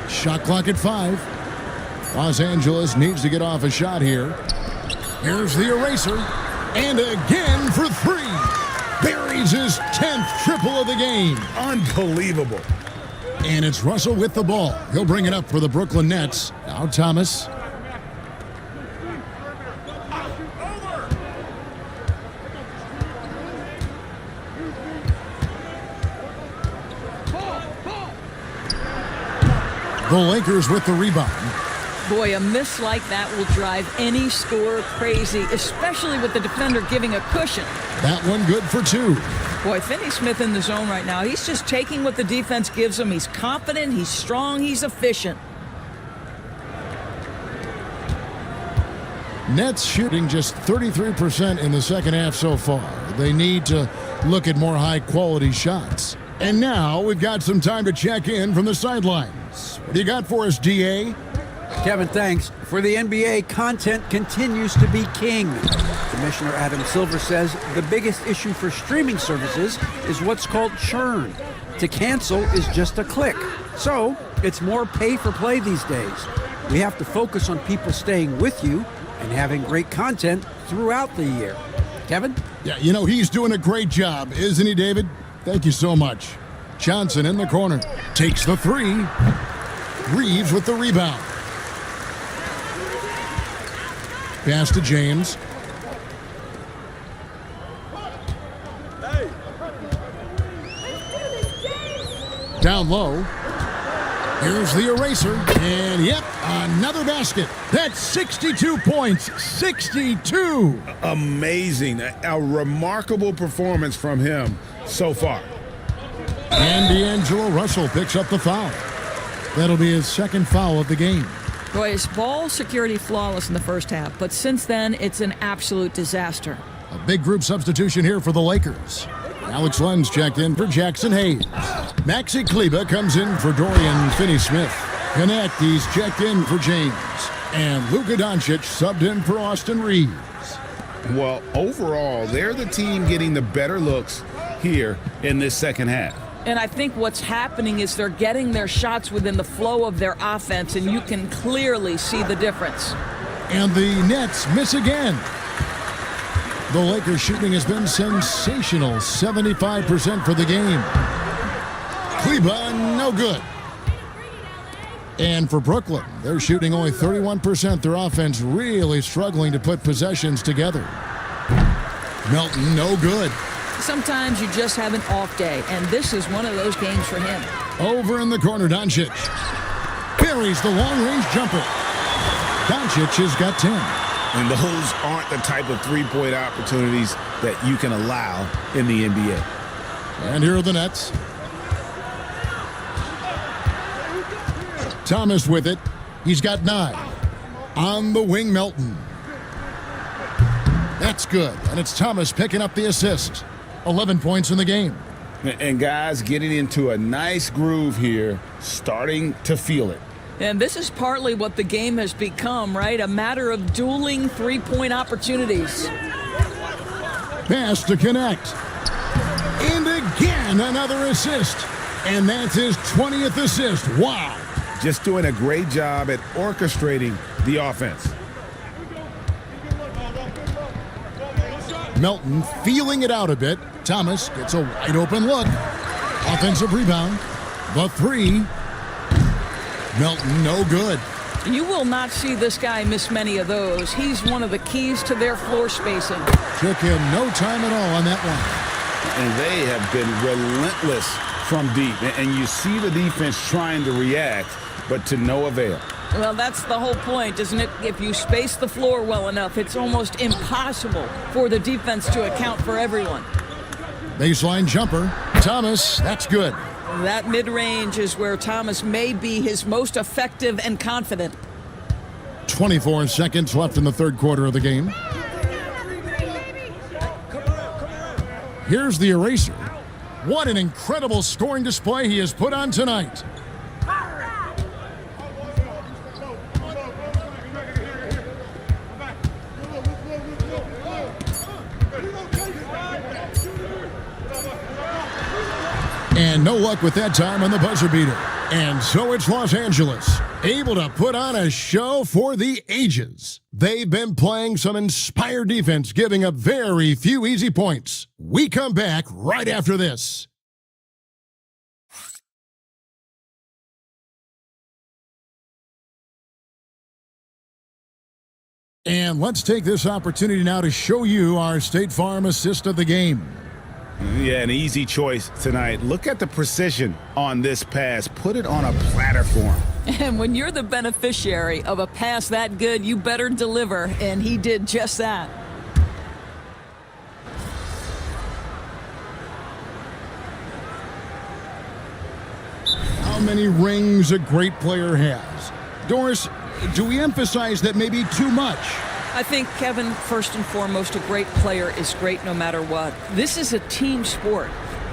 Shot clock at 5. Los Angeles needs to get off a shot here. Here's the eraser. And again for 3. Buries his 10th triple of the game. Unbelievable. And it's Russell with the ball. He'll bring it up for the Brooklyn Nets. Now Thomas. The Lakers with the rebound. Boy, a miss like that will drive any scorer crazy, especially with the defender giving a cushion. That one good for 2. Boy, Finney Smith in the zone right now. He's just taking what the defense gives him. He's confident, he's strong, he's efficient. Nets shooting just 33% in the second half so far. They need to look at more high-quality shots. And now we've got some time to check in from the sidelines. What do you got for us, DA? Kevin, thanks. For the NBA, content continues to be king. Commissioner Adam Silver says the biggest issue for streaming services is what's called churn. To cancel is just a click. So it's more pay for play these days. We have to focus on people staying with you and having great content throughout the year. Kevin? Yeah, you know, he's doing a great job, isn't he, David? Thank you so much. Johnson in the corner. Takes the 3. Reeves with the rebound. Pass to James. Down low. Here's the eraser. And yep, another basket. That's 62 points. 62. Amazing. A remarkable performance from him so far. And D'Angelo Russell picks up the foul. That'll be his second foul of the game. Boy, his ball security flawless in the first half, but since then, it's an absolute disaster. A big group substitution here for the Lakers. Alex Len's checked in for Jackson Hayes. Maxi Kleber comes in for Dorian Finney-Smith. Connect, he's checked in for James. And Luka Doncic subbed in for Austin Reeves. Well, overall, they're the team getting the better looks here in this second half. And I think what's happening is they're getting their shots within the flow of their offense, and you can clearly see the difference. And the Nets miss again. The Lakers shooting has been sensational, 75% for the game. Kleber, no good. And for Brooklyn, they're shooting only 31%. Their offense really struggling to put possessions together. Melton, no good. Sometimes you just have an off day, and this is one of those games for him. Over in the corner, Doncic. Buries the long-range jumper. Doncic has got 10. And those aren't the type of three-point opportunities that you can allow in the NBA. And here are the Nets. Thomas with it. He's got 9. On the wing, Melton. That's good. And it's Thomas picking up the assist. 11 points in the game. And guys getting into a nice groove here, starting to feel it. And this is partly what the game has become, right? A matter of dueling three-point opportunities. Pass to connect. And again, another assist. And that's his 20th assist. Wow. Just doing a great job at orchestrating the offense. Melton feeling it out a bit. Thomas gets a wide open look. Offensive rebound. The 3. Melton, no good. You will not see this guy miss many of those. He's one of the keys to their floor spacing. Took him no time at all on that one. And they have been relentless from deep. And you see the defense trying to react, but to no avail. Well, that's the whole point, isn't it? If you space the floor well enough, it's almost impossible for the defense to account for everyone. Baseline jumper. Thomas, that's good. That mid-range is where Thomas may be his most effective and confident. 24 seconds left in the third quarter of the game. Here's the eraser. What an incredible scoring display he has put on tonight. And no luck with that time on the buzzer beater. And so it's Los Angeles, able to put on a show for the ages. They've been playing some inspired defense, giving up very few easy points. We come back right after this. And let's take this opportunity now to show you our State Farm assist of the game. Yeah, an easy choice tonight. Look at the precision on this pass. Put it on a platter for him. And when you're the beneficiary of a pass that good, you better deliver, and he did just that. How many rings a great player has? Doris, do we emphasize that maybe too much? I think, Kevin, first and foremost, a great player is great no matter what. This is a team sport,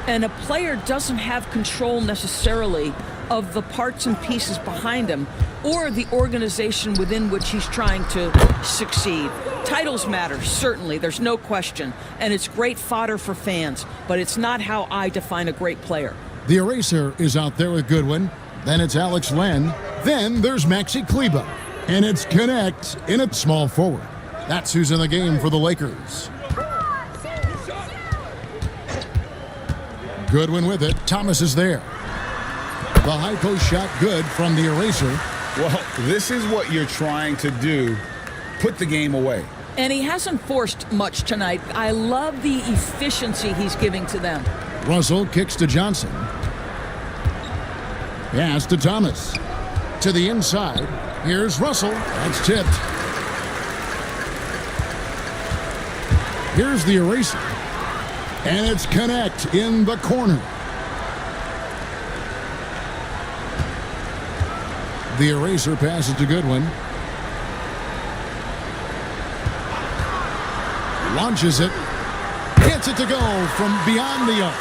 and a player doesn't have control necessarily of the parts and pieces behind him or the organization within which he's trying to succeed. Titles matter, certainly, there's no question, and it's great fodder for fans, but it's not how I define a great player. The eraser is out there with Goodwin. Then it's Alex Len. Then there's Maxi Kleber. And it's Connect in a small forward. That's who's in the game for the Lakers. Goodwin with it. Thomas is there. The high post shot good from the eraser. Well, this is what you're trying to do. Put the game away. And he hasn't forced much tonight. I love the efficiency he's giving to them. Russell kicks to Johnson. Pass to Thomas. To the inside. Here's Russell. That's tipped. Here's the eraser. And it's Connect in the corner. The eraser passes to Goodwin. Launches it. Gets it to go from beyond the arc.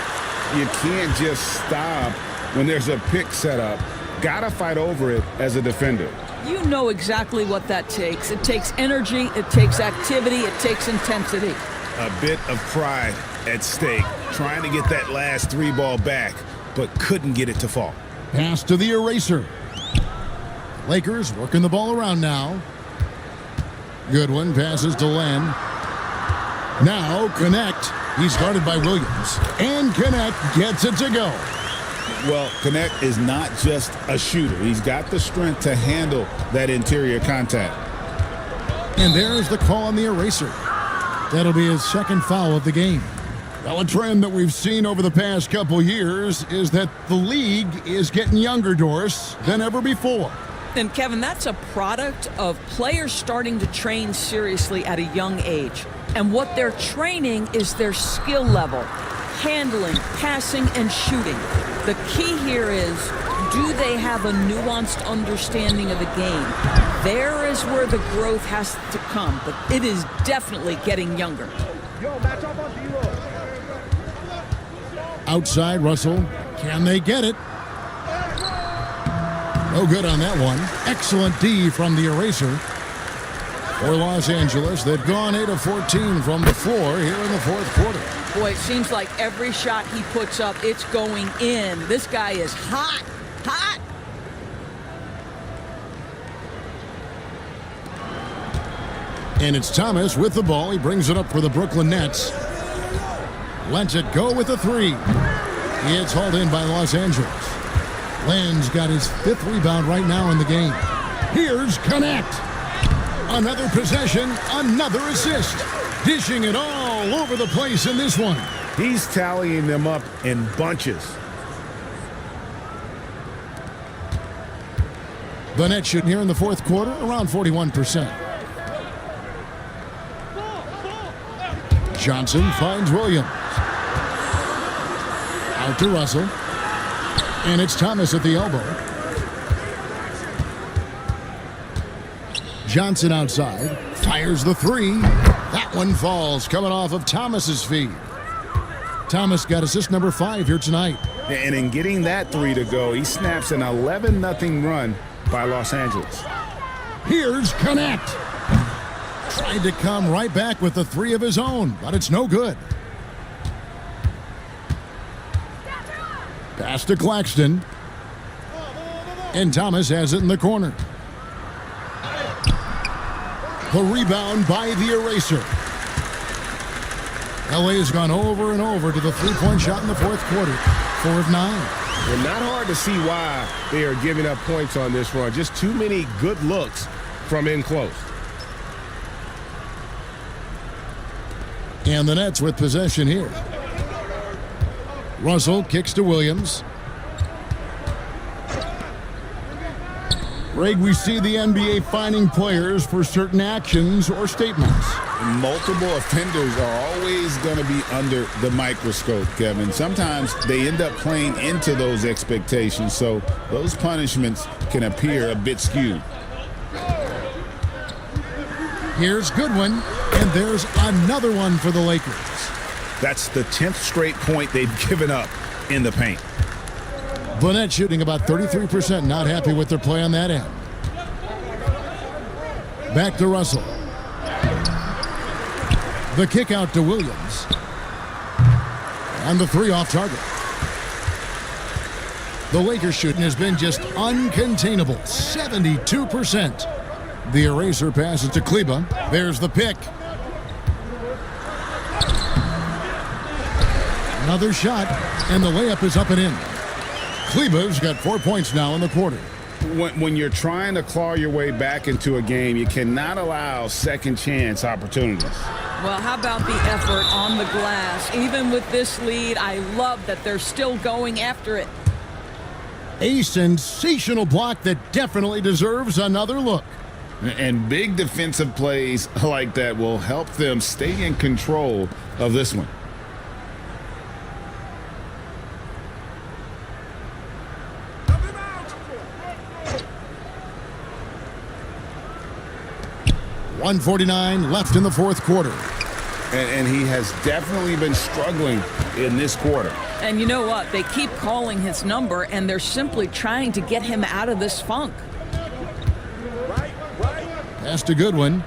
You can't just stop when there's a pick set up. Gotta fight over it as a defender. You know exactly what that takes. It takes energy, it takes activity, it takes intensity. A bit of pride at stake, trying to get that last three ball back, but couldn't get it to fall. Pass to the eraser. Lakers working the ball around now. Goodwin passes to Len. Now Connect. He's guarded by Williams. And Connect gets it to go. Well, Connect is not just a shooter. He's got the strength to handle that interior contact. And there's the call on the eraser. That'll be his second foul of the game. Well, a trend that we've seen over the past couple years is that the league is getting younger, Doris, than ever before. And Kevin, that's a product of players starting to train seriously at a young age. And what they're training is their skill level, handling, passing, and shooting. The key here is, do they have a nuanced understanding of the game? There is where the growth has to come, but it is definitely getting younger. Outside, Russell. Can they get it? No good on that one. Excellent D from the eraser. For Los Angeles, they've gone 8 of 14 from the floor here in the fourth quarter. Boy, it seems like every shot he puts up, it's going in. This guy is hot, hot. And it's Thomas with the ball. He brings it up for the Brooklyn Nets. Lets it go with a three. It's hauled in by Los Angeles. Len's got his fifth rebound right now in the game. Here's Connect. Another possession, another assist. Dishing it all over the place in this one. He's tallying them up in bunches. The Nets should here in the fourth quarter around 41%. Johnson finds Williams. Out to Russell. And it's Thomas at the elbow. Johnson outside. Fires the three. That one falls, coming off of Thomas's feet. Thomas got assist number 5 here tonight. And in getting that three to go, he snaps an 11-0 run by Los Angeles. Here's Connect. Tried to come right back with the three of his own, but it's no good. Pass to Claxton. And Thomas has it in the corner. The rebound by the eraser. LA has gone over and over to the three-point shot in the fourth quarter. 4 of 9. Well, not hard to see why they are giving up points on this run. Just too many good looks from in close. And the Nets with possession here. Russell kicks to Williams. Greg, we see the NBA fining players for certain actions or statements. Multiple offenders are always going to be under the microscope, Kevin. Sometimes they end up playing into those expectations, so those punishments can appear a bit skewed. Here's Goodwin, and there's another one for the Lakers. That's the 10th straight point they've given up in the paint. The Nets shooting about 33%, not happy with their play on that end. Back to Russell. The kick out to Williams. And the three off target. The Lakers shooting has been just uncontainable, 72%. The eraser passes to Kleba. There's the pick. Another shot, and the layup is up and in. Kleba's got 4 points now in the quarter. When you're trying to claw your way back into a game, you cannot allow second chance opportunities. Well, how about the effort on the glass? Even with this lead, I love that they're still going after it. A sensational block that definitely deserves another look. And big defensive plays like that will help them stay in control of this one. .149 left in the fourth quarter. And he has definitely been struggling in this quarter. And you know what? They keep calling his number, and they're simply trying to get him out of this funk. Pass to Goodwin.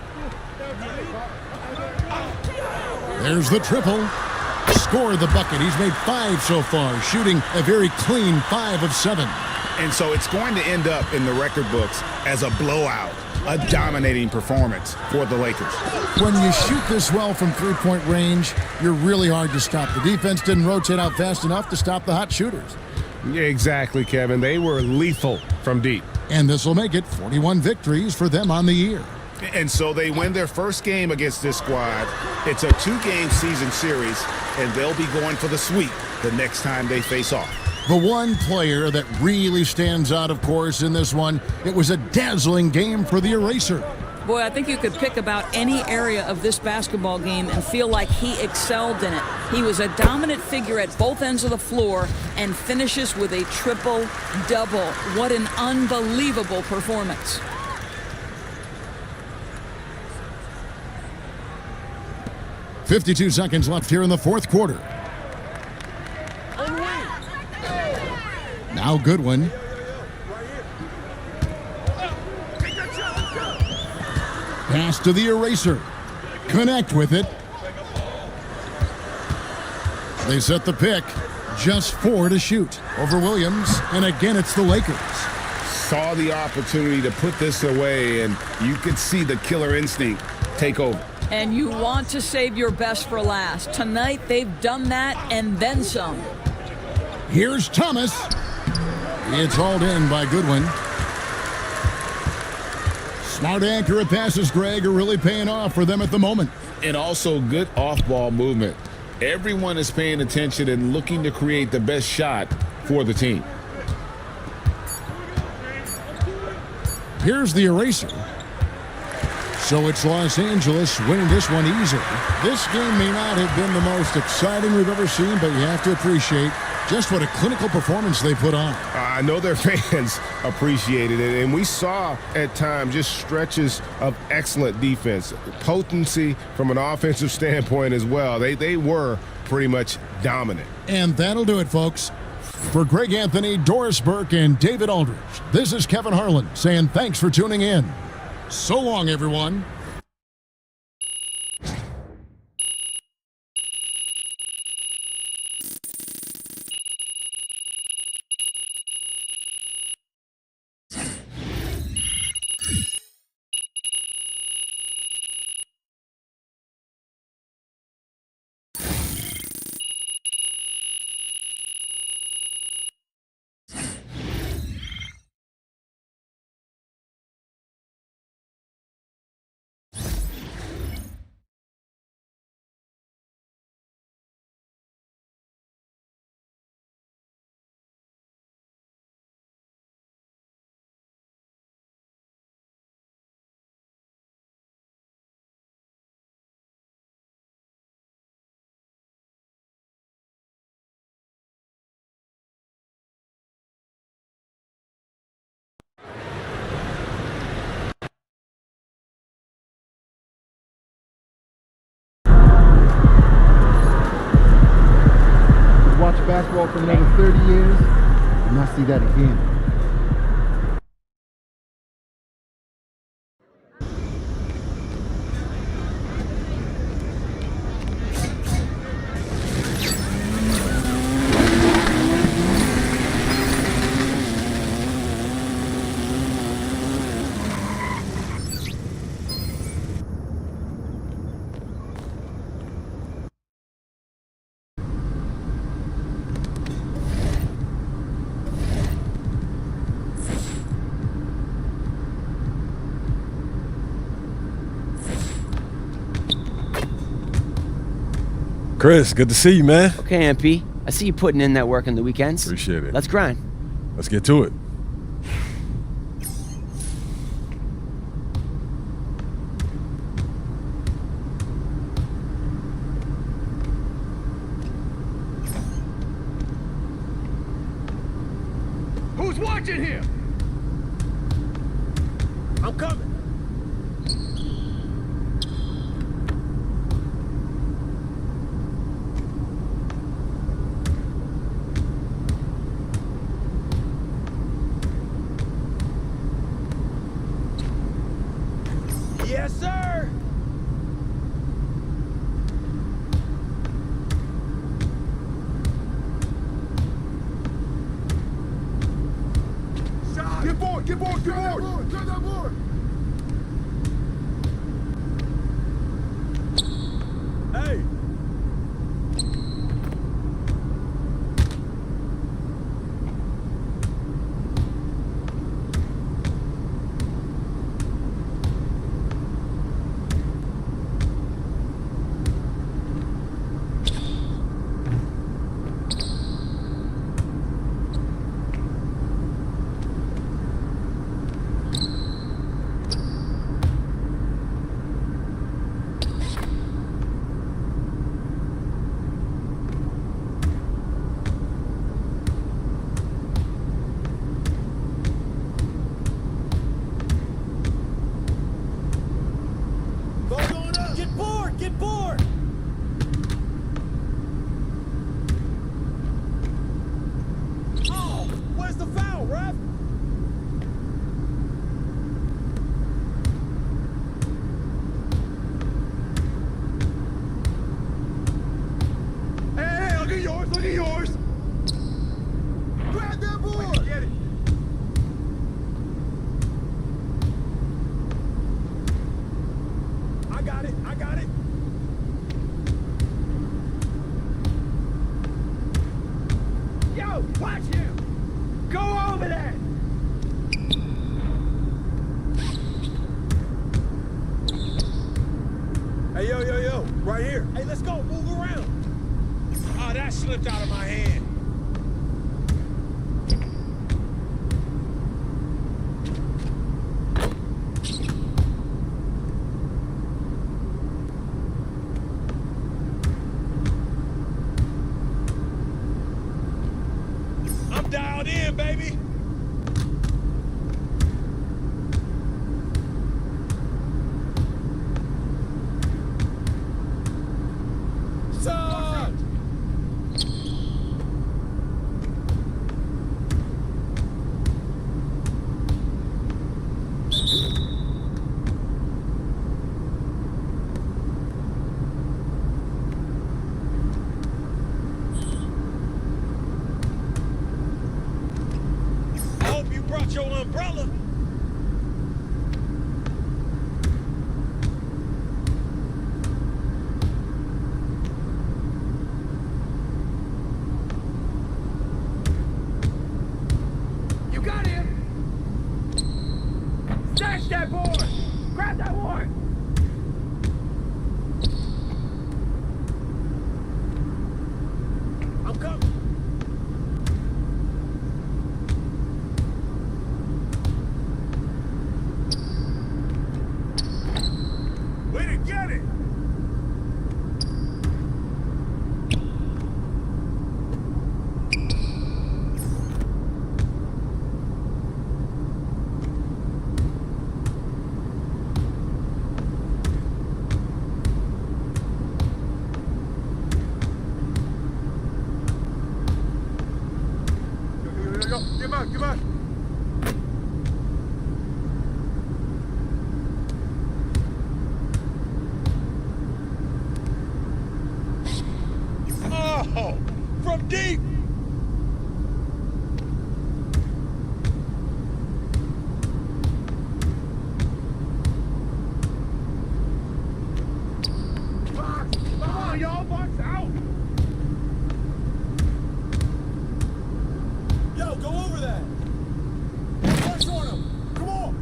There's the triple. Score the bucket. He's made 5 so far, shooting a very clean 5 of 7. And so it's going to end up in the record books as a blowout, a dominating performance for the Lakers. When you shoot this well from three-point range, you're really hard to stop. The defense didn't rotate out fast enough to stop the hot shooters. Yeah, exactly, Kevin. They were lethal from deep. And this will make it 41 victories for them on the year. And so they win their first game against this squad. It's a 2-game season series, and they'll be going for the sweep the next time they face off. The one player that really stands out, of course, in this one, it was a dazzling game for the eraser. Boy, I think you could pick about any area of this basketball game and feel like he excelled in it. He was a dominant figure at both ends of the floor and finishes with a triple-double. What an unbelievable performance. .52 left here in the fourth quarter. Now Goodwin. Pass to the eraser. Connect with it. They set the pick. Just 4 to shoot over Williams. And again, it's the Lakers. Saw the opportunity to put this away, and you could see the killer instinct take over. And you want to save your best for last. Tonight, they've done that and then some. Here's Thomas. It's hauled in by Goodwin. Smart, accurate passes, Greg, are really paying off for them at the moment. And also good off-ball movement. Everyone is paying attention and looking to create the best shot for the team. Here's the eraser. So it's Los Angeles winning this one easily. This game may not have been the most exciting we've ever seen, but you have to appreciate just what a clinical performance they put on. I know their fans appreciated it, and we saw at times just stretches of excellent defense, potency from an offensive standpoint as well. They were pretty much dominant. And that'll do it, folks. For Greg Anthony, Doris Burke, and David Aldridge, this is Kevin Harlan saying thanks for tuning in. So long, everyone. basketball for another 30 years and not see that again. Chris, good to see you, man. Okay, MP. I see you putting in that work on the weekends. Appreciate it. Let's grind. Let's get to it. Who's watching here? I'm coming. Yes, sir. Get board, get board, get board. Turn that board. Hey. Get bored! Get bored! Oh, where's the foul, ref? Hey, look at yours! Look at yours! Grab that board! Get it! I got it! I got it! Yo, watch him! Go over there! Hey, yo, right here. Hey, let's go, move around. Oh, that slipped out of my hand. I'm dialed in, baby. Suck! I hope you brought your umbrella. You got him. Stash that board. Grab that one. I'm coming. Way to get it! y'all box out. Yo, go over that. Push on him. Come on.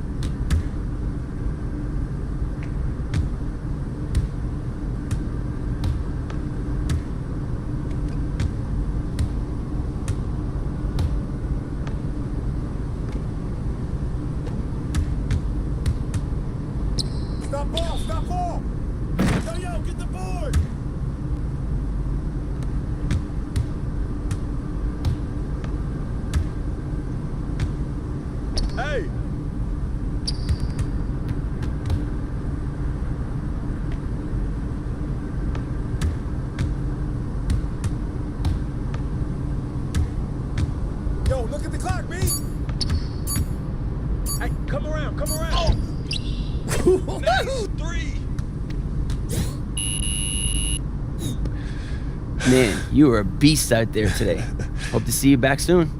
Stop ball, stop ball. Yo, get the board. Hey. Yo, look at the clock, B. Hey, come around, come around. Oh. Nice. 3. Man, you were a beast out there today. Hope to see you back soon.